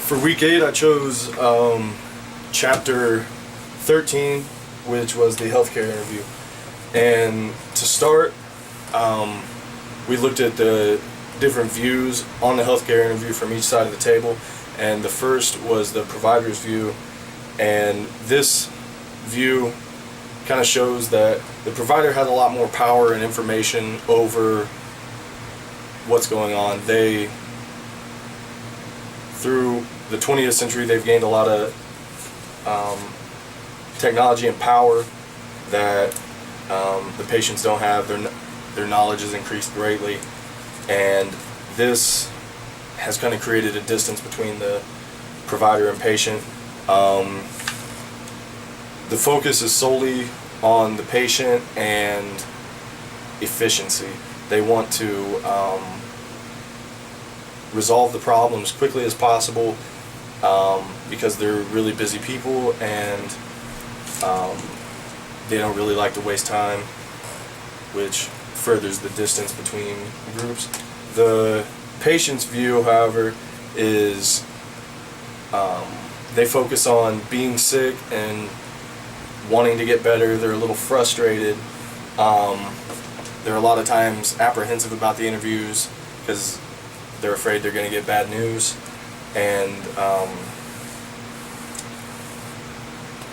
For week 8, I chose chapter 13, which was the healthcare interview. And to start, we looked at the different views on the healthcare interview from each side of the table. And the first was the provider's view. And this view kind of shows that the provider has a lot more power and information over what's going on. Through the 20th century, they've gained a lot of technology and power that the patients don't have. Their knowledge has increased greatly, and this has kind of created a distance between the provider and patient. The focus is solely on the patient and efficiency. They want to resolve the problem as quickly as possible because they're really busy people, and they don't really like to waste time, which furthers the distance between groups. The patient's view, however, is they focus on being sick and wanting to get better. They're a little frustrated. They're a lot of times apprehensive about the interviews because they're afraid they're going to get bad news. And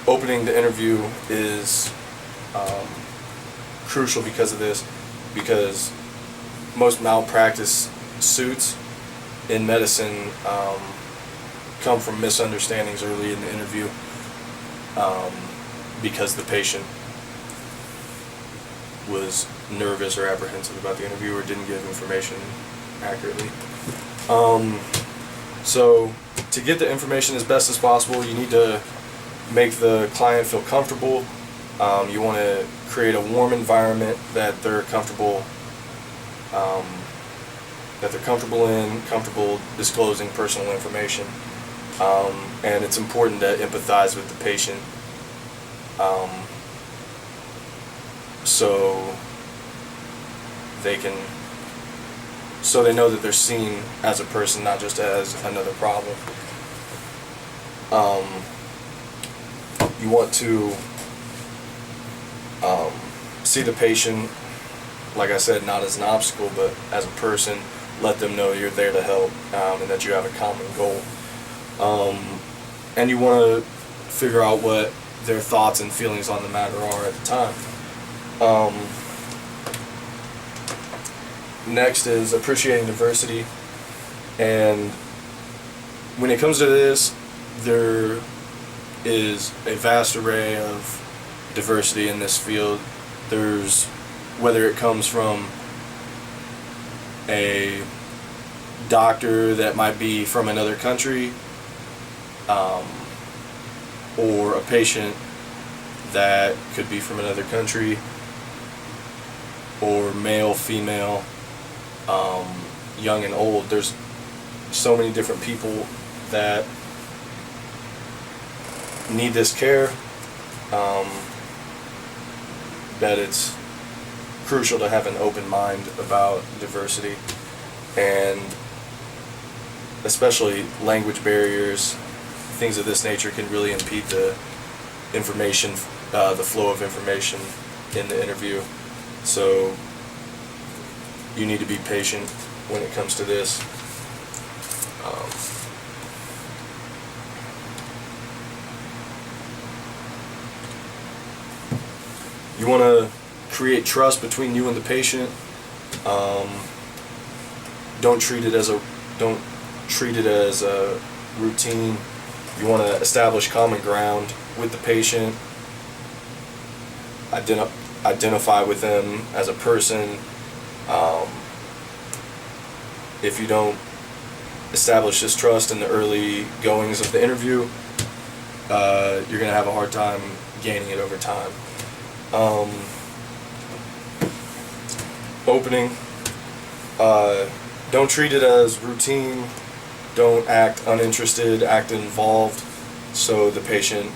opening the interview is crucial because of this, because most malpractice suits in medicine come from misunderstandings early in the interview because the patient was nervous or apprehensive about the interview or didn't give information accurately. So to get the information as best as possible, you need to make the client feel comfortable. You want to create a warm environment that they're comfortable in, comfortable disclosing personal information. And it's important to empathize with the patient so they know that they're seen as a person, not just as another problem. You want to see the patient, like I said, not as an obstacle, but as a person. Let them know you're there to help and that you have a common goal. And you want to figure out what their thoughts and feelings on the matter are at the time. Next is appreciating diversity. And when it comes to this, there is a vast array of diversity in this field. There's, whether it comes from a doctor that might be from another country, or a patient that could be from another country, or male, female, young and old. There's so many different people that need this care, that it's crucial to have an open mind about diversity, and especially language barriers, things of this nature can really impede the information, the flow of information in the interview. So you need to be patient when it comes to this. You want to create trust between you and the patient. Don't treat it as a routine. You want to establish common ground with the patient. Identify with them as a person. If you don't establish this trust in the early goings of the interview, you're going to have a hard time gaining it over time. Opening. Don't treat it as routine. Don't act uninterested, act involved, so the patient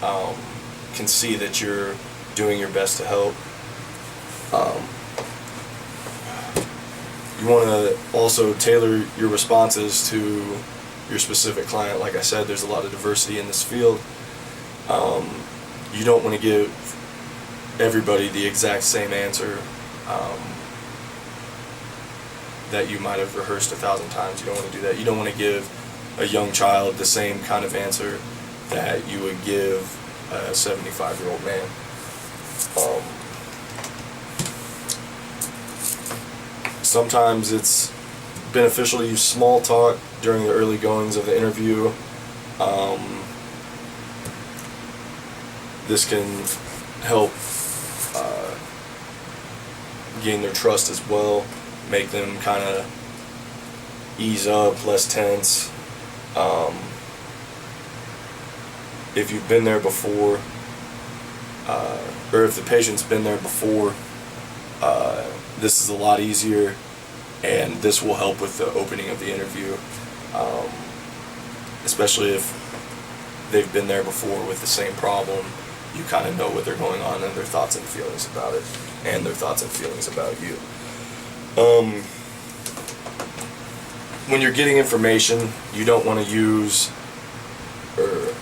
can see that you're doing your best to help. You want to also tailor your responses to your specific client. Like I said, there's a lot of diversity in this field. You don't want to give everybody the exact same answer that you might have rehearsed 1,000 times. You don't want to do that. You don't want to give a young child the same kind of answer that you would give a 75-year-old man. Sometimes it's beneficial to use small talk during the early goings of the interview. This can help gain their trust as well, make them kind of ease up, less tense. If you've been there before, or if the patient's been there before, this is a lot easier, and this will help with the opening of the interview, especially if they've been there before with the same problem. You kind of know what they're going on and their thoughts and feelings about it, and their thoughts and feelings about you. When you're getting information, you don't want to use, or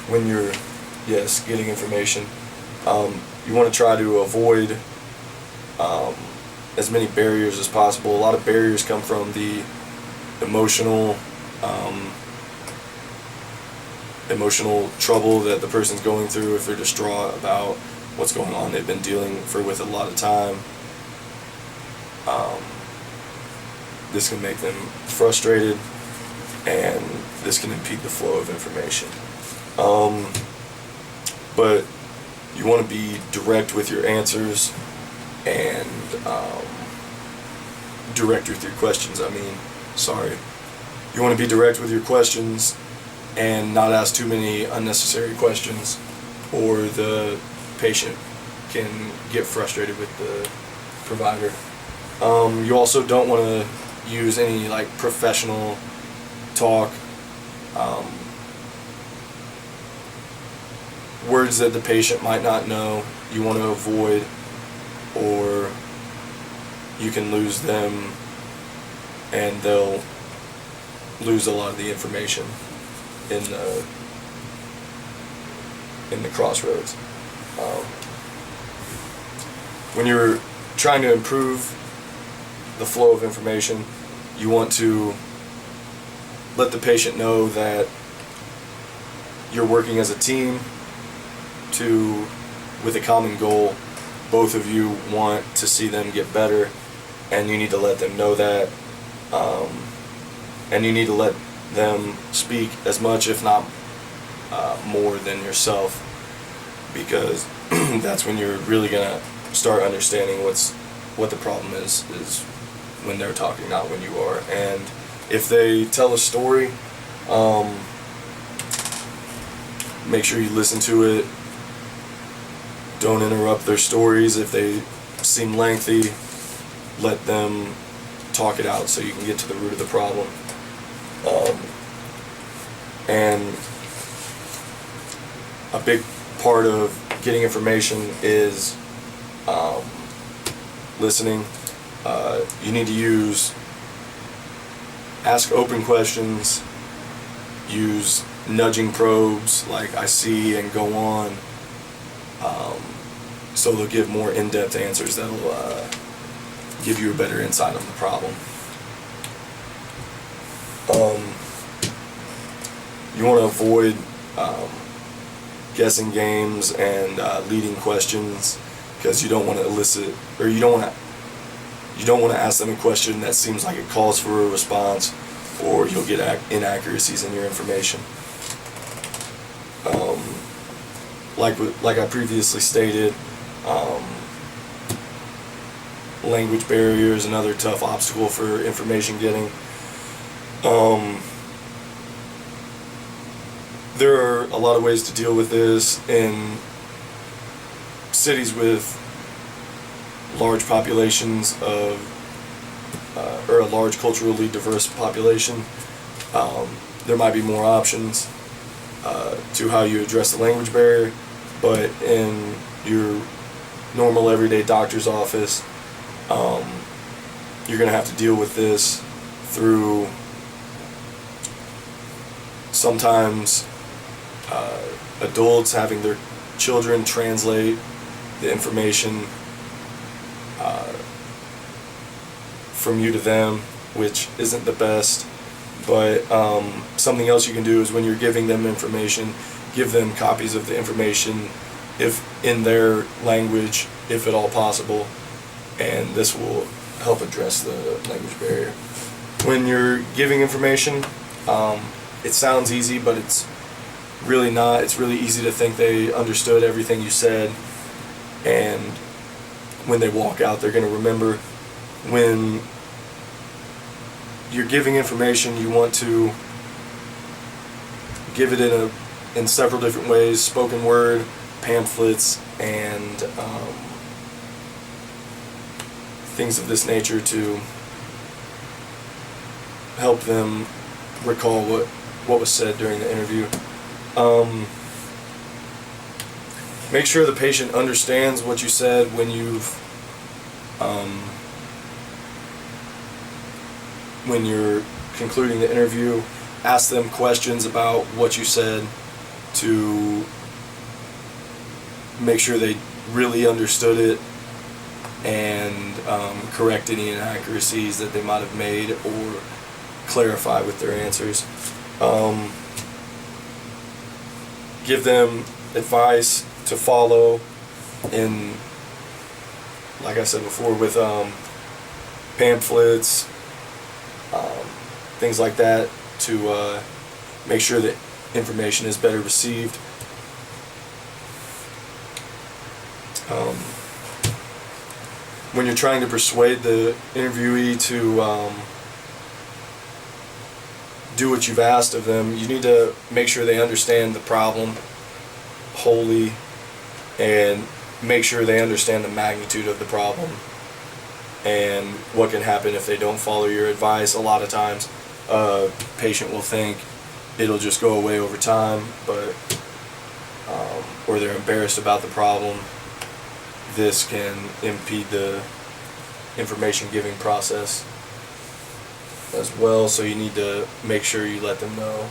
when you're, getting information, you want to try to avoid as many barriers as possible. A lot of barriers come from the emotional trouble that the person's going through. If they're distraught about what's going on they've been dealing with a lot of time, this can make them frustrated, and this can impede the flow of information. But you want to be direct with your answers, and direct with your questions. You want to be direct with your questions and not ask too many unnecessary questions, or the patient can get frustrated with the provider. You also don't want to use any professional talk, words that the patient might not know. You want to avoid, or you can lose them and they'll lose a lot of the information in the crossroads. When you're trying to improve the flow of information, you want to let the patient know that you're working as a team with a common goal. Both of you want to see them get better, and you need to let them know that, and you need to let them speak as much, if not more, than yourself, because that's when you're really gonna start understanding what the problem is when they're talking, not when you are. And if they tell a story, make sure you listen to it. Don't interrupt their stories. If they seem lengthy, let them talk it out so you can get to the root of the problem. And a big part of getting information is listening. You need to ask open questions, use nudging probes like I see and go on, so they'll give more in-depth answers that'll give you a better insight on the problem. You want to avoid guessing games and leading questions, because you don't want to elicit, or you don't want to ask them a question that seems like it calls for a response, or you'll get inaccuracies in your information. Like I previously stated, language barrier is another tough obstacle for information getting. There are a lot of ways to deal with this in cities with large populations of, or a large culturally diverse population. There might be more options to how you address the language barrier, but in your normal everyday doctor's office, you're going to have to deal with this through sometimes adults having their children translate the information from you to them, which isn't the best. But something else you can do is when you're giving them information, give them copies of the information if in their language, if at all possible, and this will help address the language barrier. When you're giving information, it sounds easy, but it's really not. It's really easy to think they understood everything you said, and when they walk out, they're going to remember. When you're giving information, you want to give it in several different ways: spoken word, pamphlets, and things of this nature to help them recall what was said during the interview. Make sure the patient understands what you said when you're concluding the interview. Ask them questions about what you said to make sure they really understood it, and correct any inaccuracies that they might have made or clarify with their answers. Give them advice to follow in, like I said before, with pamphlets, things like that, to make sure that information is better received. When you're trying to persuade the interviewee to do what you've asked of them, you need to make sure they understand the problem wholly, and make sure they understand the magnitude of the problem and what can happen if they don't follow your advice. A lot of times a patient will think it'll just go away over time, but or they're embarrassed about the problem. This can impede the information giving process as well, so you need to make sure you let them know